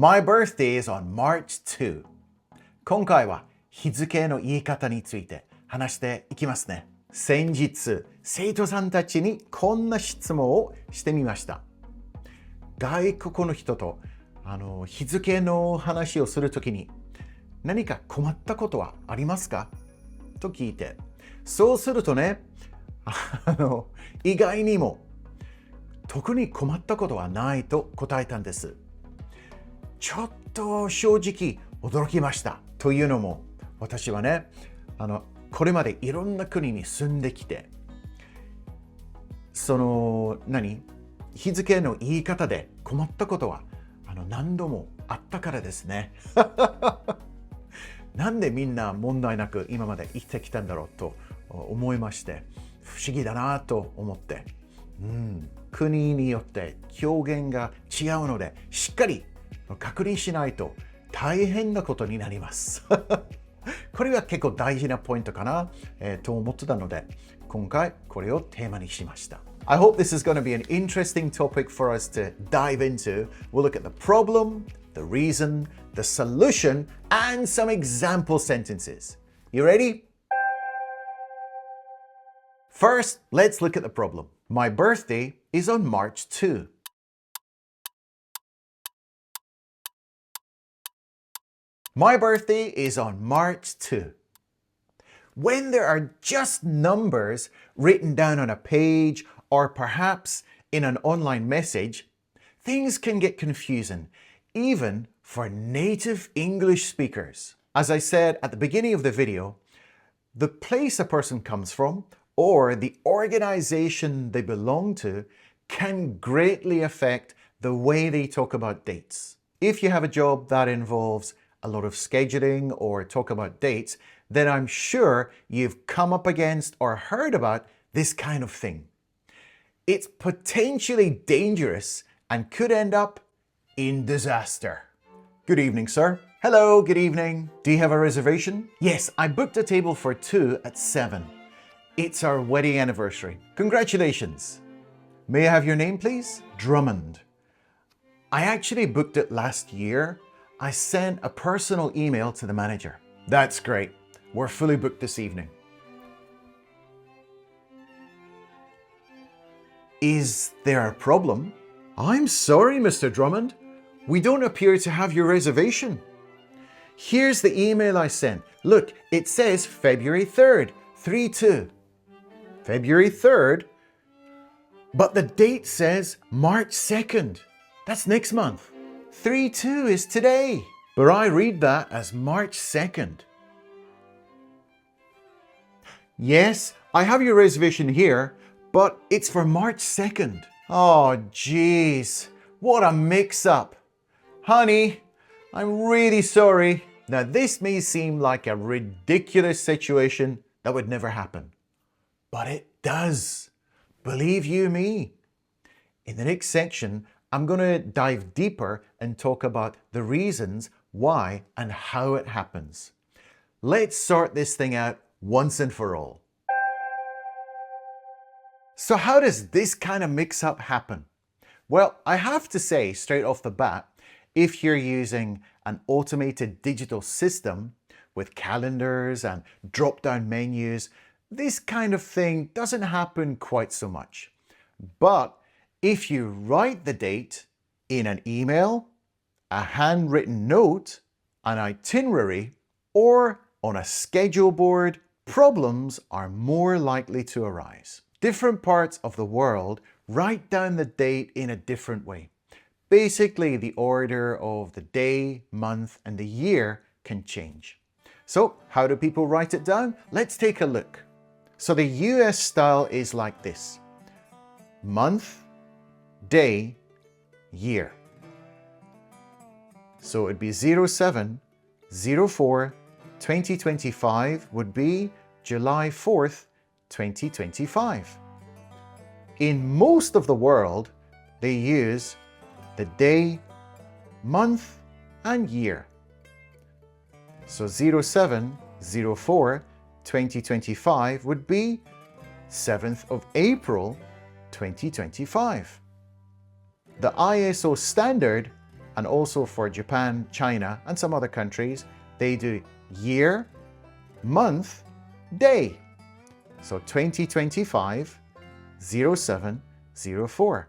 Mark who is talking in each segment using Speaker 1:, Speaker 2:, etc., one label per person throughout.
Speaker 1: My birthday is on March 2. 今回は日付の言い方について話していきますね。先日、生徒さんたちにこんな質問をしてみました。外国の人と日付の話をするときに何か困ったことはありますかと聞いて、そうするとね、意外にも特に困ったことはないと答えたんです。ちょっと正直驚きました。というのも、私はね、これまでいろんな国に住んできて、日付の言い方で困ったことは何度もあったからですね。なんでみんな問題なく今まで生きてきたんだろうと思いまして、不思議だなと思って、国によって表現が違うので、しっかり確認しないと大変なことになります。これは結構大事なポイントかな、と思ってたので、今回これをテーマにしました。I hope this is going to be an interesting topic for us to dive into. We'll look at the problem, the reason, the solution, and some example sentences. You ready? First, let's look at the problem. My birthday is on March 2. My birthday is on March 2. When there are just numbers written down on a page or perhaps in an online message, things can get confusing, even for native English speakers. As I said at the beginning of the video, the place a person comes from or the organization they belong to can greatly affect the way they talk about dates. If you have a job that involves a lot of scheduling or talk about dates, then I'm sure you've come up against or heard about this kind of thing. It's potentially dangerous and could end up in disaster. Good evening, sir. Hello, good evening. Do you have a reservation? Yes, I booked a table for 2 at 7. It's our wedding anniversary. Congratulations. May I have your name, please? Drummond. I actually booked it last year. I sent a personal email to the manager. That's great. We're fully booked this evening. Is there a problem? I'm sorry, Mr. Drummond. We don't appear to have your reservation. Here's the email I sent. Look, it says February 3rd, 3-2. February 3rd? But the date says March 2nd. That's next month. 3-2 is today. But I read that as March 2nd. Yes, I have your reservation here, but it's for March 2nd. Oh, jeez. What a mix-up. Honey, I'm really sorry. Now, this may seem like a ridiculous situation that would never happen. But it does. Believe you me. In the next section, I'm going to dive deeper and talk about the reasons why and how it happens. Let's sort this thing out once and for all. So how does this kind of mix-up happen? Well, I have to say straight off the bat, if you're using an automated digital system with calendars and drop-down menus, this kind of thing doesn't happen quite so much. But if you write the date in an email, a handwritten note, an itinerary, or on a schedule board, problems are more likely to arise. Different parts of the world write down the date in a different way. Basically, the order of the day, month, and the year can change. So, how do people write it down? Let's take a look. So the US style is like this: month, day, year. So it'd be 07/04/2025 would be July 4th, 2025. In most of the world, they use the day, month, and year. So 07/04/2025 would be 7th of April, 2025. The ISO standard and also for Japan, China, and some other countries, they do year, month, day. So 2025 0704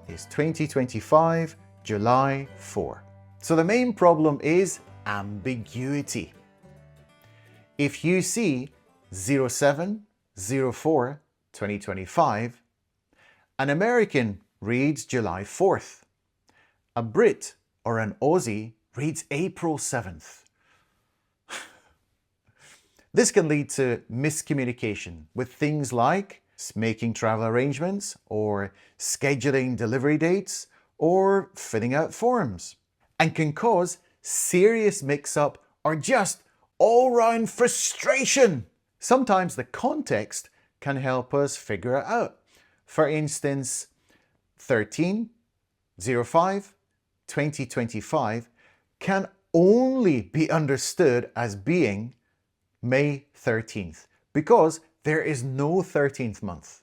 Speaker 1: is 2025 July 4. So the main problem is ambiguity. If you see 0704 2025, an American reads July 4th. A Brit or an Aussie reads April 7th. This can lead to miscommunication with things like making travel arrangements or scheduling delivery dates or filling out forms, and can cause serious mix-up or just all-round frustration. Sometimes the context can help us figure it out. For instance, 13/05 2025 can only be understood as being May 13th because there is no 13th month.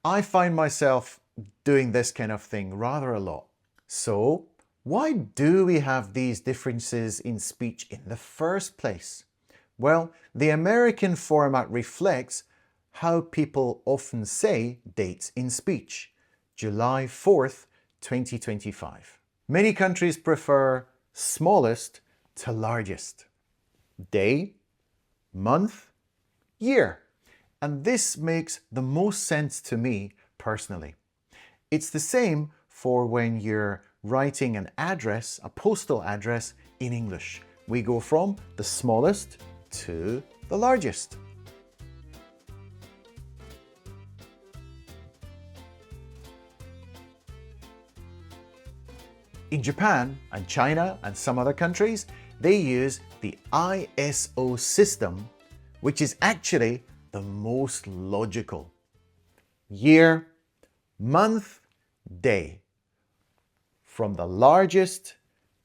Speaker 1: I find myself doing this kind of thing rather a lot. So, why do we have these differences in speech in the first place? Well, the American format reflects how people often say dates in speech. July 4th, 2025. Many countries prefer smallest to largest. Day, month, year. And this makes the most sense to me personally. It's the same for when you're writing an address, a postal address in English. We go from the smallest to the largest. In Japan and China and some other countries, they use the ISO system, which is actually the most logical. Year, month, day. From the largest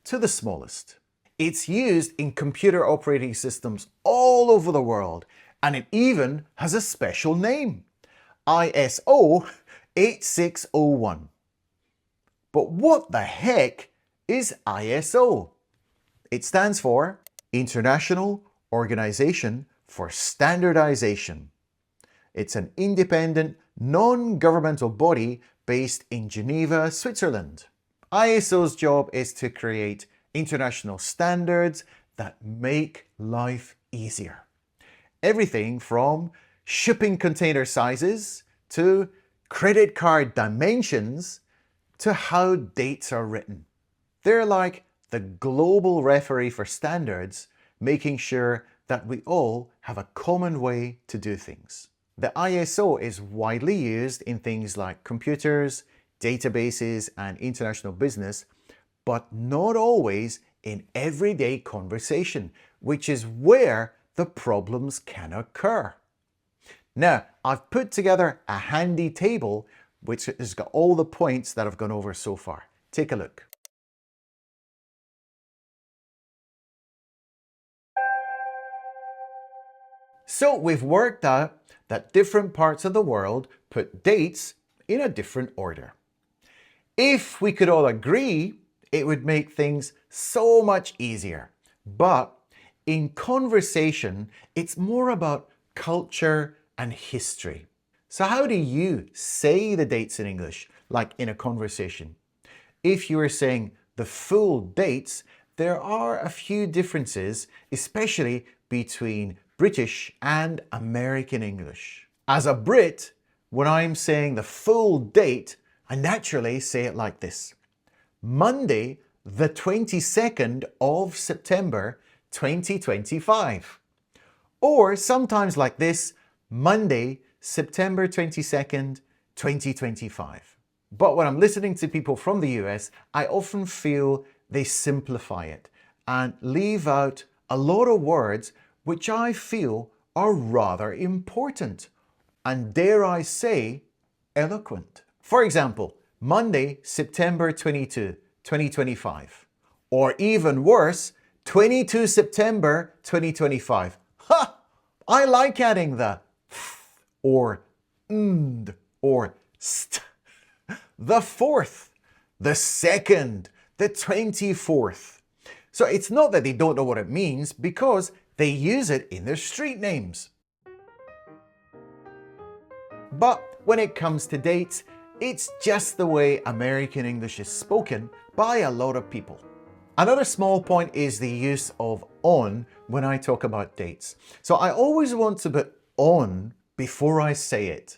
Speaker 1: to the smallest. It's used in computer operating systems all over the world, and it even has a special name. ISO 8601. But what the heck is ISO? It stands for International Organization for Standardization. It's an independent, non-governmental body based in Geneva, Switzerland. ISO's job is to create international standards that make life easier. Everything from shipping container sizes to credit card dimensions to how dates are written. They're like the global referee for standards, making sure that we all have a common way to do things. The ISO is widely used in things like computers, databases, and international business, but not always in everyday conversation, which is where the problems can occur. Now, I've put together a handy table which has got all the points that I've gone over so far. Take a look. So we've worked out that different parts of the world put dates in a different order. If we could all agree, it would make things so much easier. But in conversation, it's more about culture and history. So how do you say the dates in English, like in a conversation? If you were saying the full dates, there are a few differences, especially between British and American English. As a Brit, when I'm saying the full date, I naturally say it like this. Monday, the 22nd of September, 2025. Or sometimes like this, Monday, September 22nd, 2025. But when I'm listening to people from the US, I often feel they simplify it and leave out a lot of words which I feel are rather important and, dare I say, eloquent. For example, Monday, September 22, 2025. Or even worse, 22 September 2025. Ha! I like adding the or and or st. The 4th, the 2nd, the 24th. So it's not that they don't know what it means, because they use it in their street names. But when it comes to dates, it's just the way American English is spoken by a lot of people. Another small point is the use of on when I talk about dates. So I always want to put on before I say it.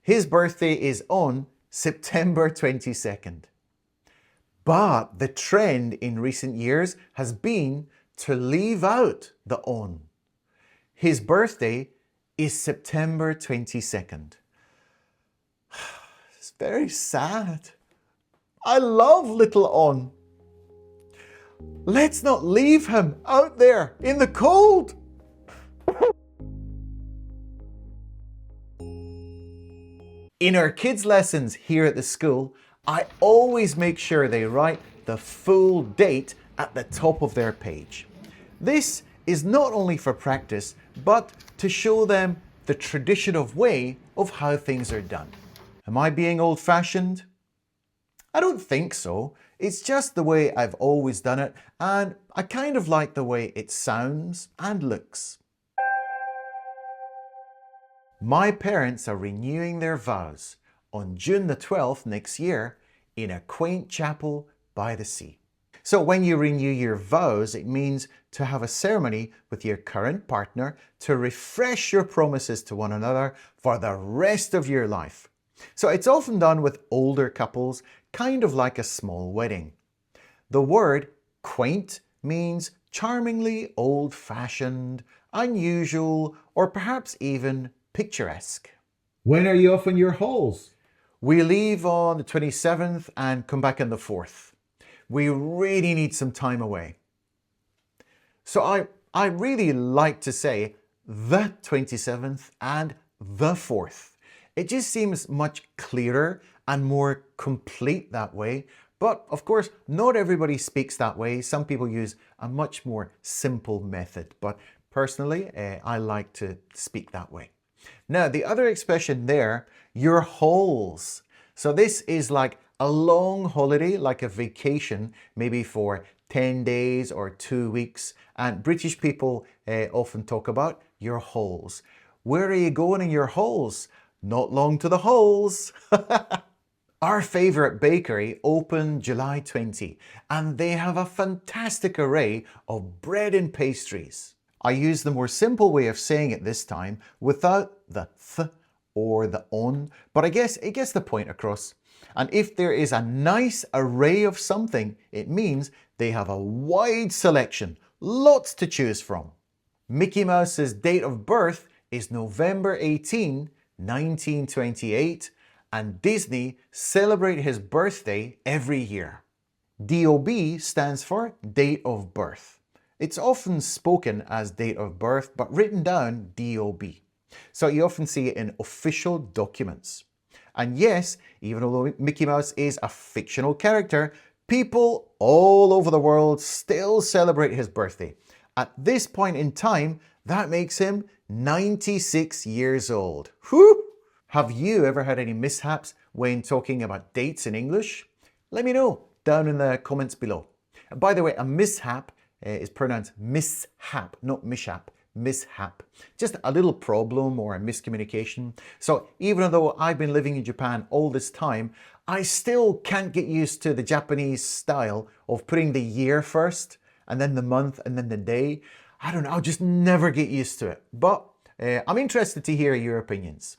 Speaker 1: His birthday is on September 22nd. But the trend in recent years has been to leave out the on. His birthday is September 22nd. It's very sad. I love little on. Let's not leave him out there in the cold. In our kids' lessons here at the school, I always make sure they write the full date at the top of their page. This is not only for practice, but to show them the traditional way of how things are done. Am I being old-fashioned? I don't think so. It's just the way I've always done it, and I kind of like the way it sounds and looks. My parents are renewing their vows on June the 12th next year in a quaint chapel by the sea. So when you renew your vows, it means to have a ceremony with your current partner to refresh your promises to one another for the rest of your life. So it's often done with older couples, kind of like a small wedding. The word quaint means charmingly old-fashioned, unusual, or perhaps even picturesque.
Speaker 2: When are you off on your hauls?
Speaker 1: We leave on the 27th and come back on the 4th. We really need some time away. So I really like to say the 27th and the 4th. It just seems much clearer and more complete that way. But of course, not everybody speaks that way. Some people use a much more simple method. But personally, I like to speak that way. Now, the other expression there, your hauls. So this is like a long holiday, like a vacation, maybe for 10 days or 2 weeks. And British people often talk about your hauls. Where are you going in your hauls? Not long to the halls. Our favorite bakery opened July 20, and they have a fantastic array of bread and pastries. I use the more simple way of saying it this time without the th or the on, but I guess it gets the point across. And if there is a nice array of something, it means they have a wide selection, lots to choose from. Mickey Mouse's date of birth is November 18, 1928, and Disney celebrate his birthday every year. DOB stands for date of birth. It's often spoken as date of birth, but written down DOB. So you often see it in official documents. And yes, even though Mickey Mouse is a fictional character, people all over the world still celebrate his birthday. At this point in time, that makes him 96 years old. Whew! Have you ever had any mishaps when talking about dates in English? Let me know down in the comments below. By the way, a mishap is pronounced mishap, not mishap, mishap. Just a little problem or a miscommunication. So even though I've been living in Japan all this time, I still can't get used to the Japanese style of putting the year first and then the month and then the day. I don't know, I'll just never get used to it. But I'm interested to hear your opinions.